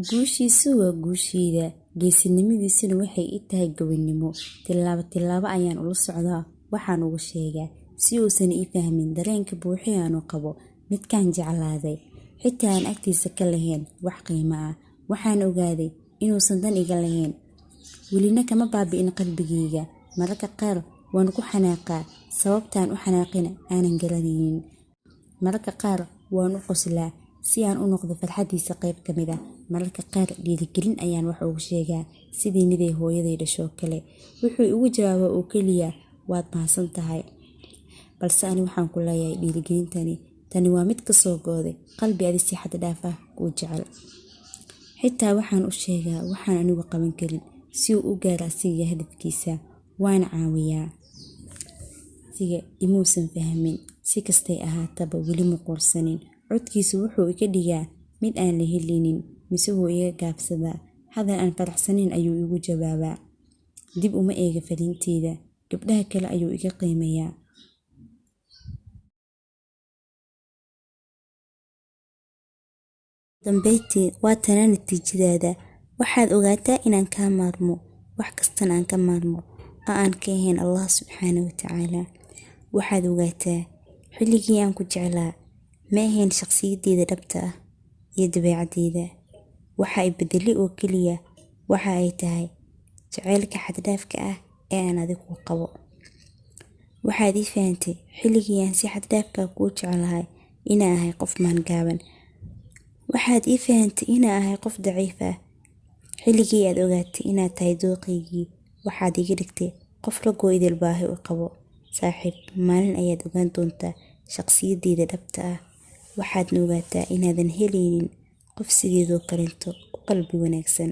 guushiisu waa guushayda, geesinimadiisuna waxay i tahay gobonimo. Tillaabo tillaabo ayaan ula socdaa, waxaan ugu sheegaa si uusan ii fahmin dareenka buuxi aanu qabo midkaan jeclaaday, xitaa aan agtiisa ka lahayn wax qiimo ah. Waxaan ogaaday inuusan dan iga lahayn, welina kama baabi'in qalbigayga. Mararka qaar waan ku xanaaqaa, sababtaan u xanaaqina aanan garanaynin. Mararka qaar waan u qoslaa si aan u noqdo farxadiisa qayb ka mid ah. Mararka qaar dhiirigelin ayaan wax ugu sheegaa sidii miday hooyaday dhashoo kale. Wuxuu igu jawaabaa oo keliya waad mahadsan tahay, balse ani waxaan ku leeyahay dhiirigelintani tani waa mid ka soo go'day qalbi adi si xad dhaaf ah kuu jecel. Xitaa waxaan u sheegaa waxaan anigu qaban karin si uu u gaaro asiga hadafkiisa. Waan caawiyaa asiga imuusan fahmin, si kastay ahaataba weli ma quursanin. Codkiisu wuxuu iga dhigaa mid aan la helinin, mise wuu iga gaabsadaa. Hadal aan faraxsanin ayuu igu jawaabaa, dib uma eega fariinteyda. Gabdhaha kale ayuu iga qiimeeyaa. dambeyntii waa tanaa natiijadaada. Waxaad ogaataa inaan kaa maarmo, wax kastan aan ka maarmo oo aan ka ahayn Allah subxaanahu wa tacaala. Waxaad ogaataa xilligii aan ku jeclaa ma ahayn shakhsiyadeyda dhabta ah iyo dabeecadeyda. Waxa ay bedeli oo keliya waxa ay tahay jaceylka xad dhaafka ah ee aan adigu qabo. Waxaad ii fahantay xilligii aan si xad dhaafka ah kuu jeclahay inaan ahay qof maangaaban. Waxaad ii fahantay inaan ahay qof daciif ah. Xilligii aad ogaatay inaad tahay dooqaygii, waxaad iga dhigtay qof ragoo idil baahi u qabo. Saaxiib, maalin ayaad ogaan doontaa shakhsiyadeyda dhabta ah. Waxaadna ogaataa inaadan helaynin qof sideedoo kalento u qalbi wanaagsan.